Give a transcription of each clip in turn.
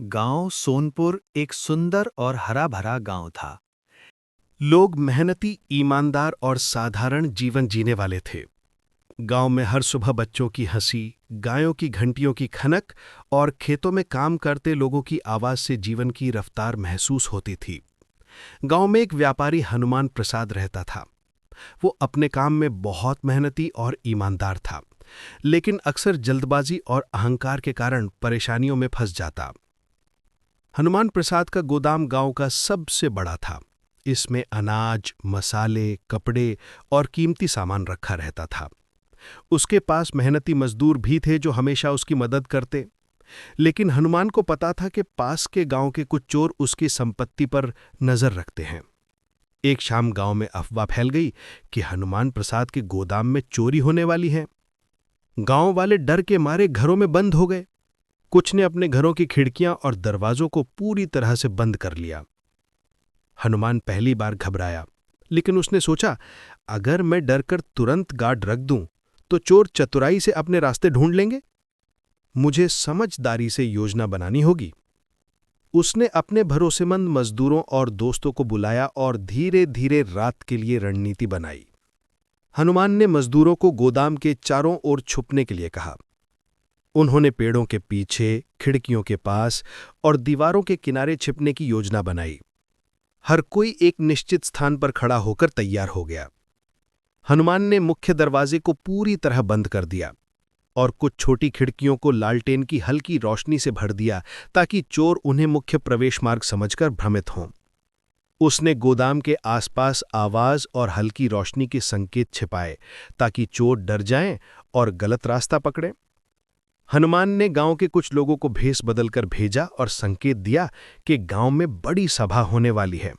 गांव सोनपुर एक सुंदर और हरा भरा गांव था। लोग मेहनती, ईमानदार और साधारण जीवन जीने वाले थे। गांव में हर सुबह बच्चों की हंसी, गायों की घंटियों की खनक और खेतों में काम करते लोगों की आवाज से जीवन की रफ्तार महसूस होती थी। गांव में एक व्यापारी हनुमान प्रसाद रहता था। वो अपने काम में बहुत मेहनती और ईमानदार था, लेकिन अक्सर जल्दबाजी और अहंकार के कारण परेशानियों में फंस जाता। हनुमान प्रसाद का गोदाम गांव का सबसे बड़ा था। इसमें अनाज, मसाले, कपड़े और कीमती सामान रखा रहता था। उसके पास मेहनती मजदूर भी थे जो हमेशा उसकी मदद करते। लेकिन हनुमान को पता था कि पास के गांव के कुछ चोर उसकी संपत्ति पर नजर रखते हैं। एक शाम गांव में अफवाह फैल गई कि हनुमान प्रसाद के गोदाम में चोरी होने वाली है। गांव वाले डर के मारे घरों में बंद हो गए। कुछ ने अपने घरों की खिड़कियां और दरवाजों को पूरी तरह से बंद कर लिया। हनुमान पहली बार घबराया, लेकिन उसने सोचा, अगर मैं डरकर तुरंत गार्ड रख दूं तो चोर चतुराई से अपने रास्ते ढूंढ लेंगे। मुझे समझदारी से योजना बनानी होगी। उसने अपने भरोसेमंद मजदूरों और दोस्तों को बुलाया और धीरे धीरे रात के लिए रणनीति बनाई। हनुमान ने मजदूरों को गोदाम के चारों ओर छुपने के लिए कहा। उन्होंने पेड़ों के पीछे, खिड़कियों के पास और दीवारों के किनारे छिपने की योजना बनाई। हर कोई एक निश्चित स्थान पर खड़ा होकर तैयार हो गया। हनुमान ने मुख्य दरवाजे को पूरी तरह बंद कर दिया और कुछ छोटी खिड़कियों को लालटेन की हल्की रोशनी से भर दिया ताकि चोर उन्हें मुख्य प्रवेश मार्ग समझकर भ्रमित हों। उसने गोदाम के आसपास आवाज और हल्की रोशनी के संकेत छिपाए ताकि चोर डर जाएं और गलत रास्ता पकड़ें। हनुमान ने गांव के कुछ लोगों को भेष बदलकर भेजा और संकेत दिया कि गांव में बड़ी सभा होने वाली है।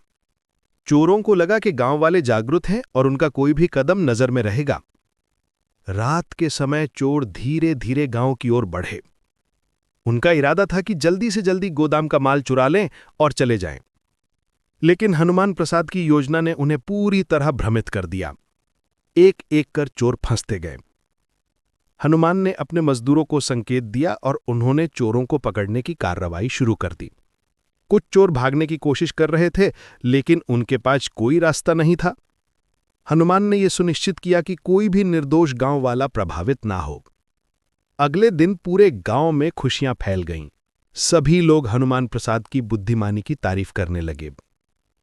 चोरों को लगा कि गांव वाले जागरूक हैं और उनका कोई भी कदम नजर में रहेगा। रात के समय चोर धीरे धीरे गांव की ओर बढ़े। उनका इरादा था कि जल्दी से जल्दी गोदाम का माल चुरा लें और चले जाएं। लेकिन हनुमान प्रसाद की योजना ने उन्हें पूरी तरह भ्रमित कर दिया। एक एक कर चोर फंसते गए। हनुमान ने अपने मजदूरों को संकेत दिया और उन्होंने चोरों को पकड़ने की कार्रवाई शुरू कर दी। कुछ चोर भागने की कोशिश कर रहे थे, लेकिन उनके पास कोई रास्ता नहीं था। हनुमान ने यह सुनिश्चित किया कि कोई भी निर्दोष गांव वाला प्रभावित ना हो। अगले दिन पूरे गांव में खुशियां फैल गईं। सभी लोग हनुमान प्रसाद की बुद्धिमानी की तारीफ करने लगे।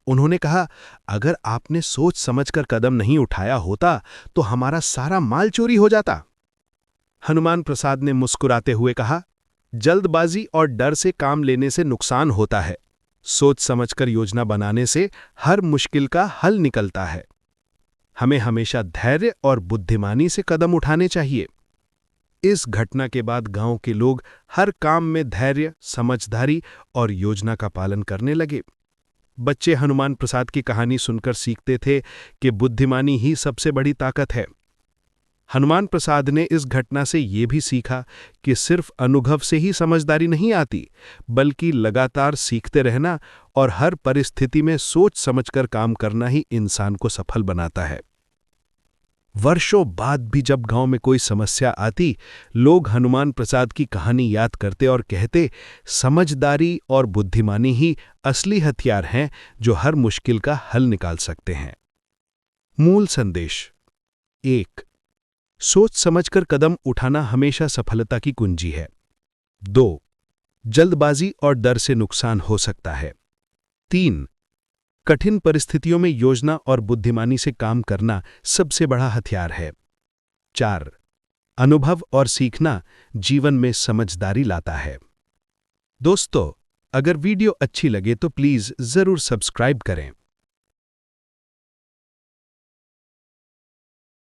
उन्होंने कहा, अगर आपने सोच समझकर कदम नहीं उठाया होता तो हमारा सारा माल चोरी हो जाता। हनुमान प्रसाद ने मुस्कुराते हुए कहा, जल्दबाजी और डर से काम लेने से नुकसान होता है। सोच समझकर योजना बनाने से हर मुश्किल का हल निकलता है। हमें हमेशा धैर्य और बुद्धिमानी से कदम उठाने चाहिए। इस घटना के बाद गांव के लोग हर काम में धैर्य, समझदारी और योजना का पालन करने लगे। बच्चे हनुमान प्रसाद की कहानी सुनकर सीखते थे कि बुद्धिमानी ही सबसे बड़ी ताकत है। हनुमान प्रसाद ने इस घटना से ये भी सीखा कि सिर्फ अनुभव से ही समझदारी नहीं आती, बल्कि लगातार सीखते रहना और हर परिस्थिति में सोच समझकर काम करना ही इंसान को सफल बनाता है। वर्षों बाद भी जब गांव में कोई समस्या आती, लोग हनुमान प्रसाद की कहानी याद करते और कहते, समझदारी और बुद्धिमानी ही असली हथियार हैं जो हर मुश्किल का हल निकाल सकते हैं। मूल संदेश 1. सोच समझकर कदम उठाना हमेशा सफलता की कुंजी है। 2. जल्दबाजी और डर से नुकसान हो सकता है। 3. कठिन परिस्थितियों में योजना और बुद्धिमानी से काम करना सबसे बड़ा हथियार है। 4. अनुभव और सीखना जीवन में समझदारी लाता है। दोस्तों, अगर वीडियो अच्छी लगे तो प्लीज जरूर सब्सक्राइब करें।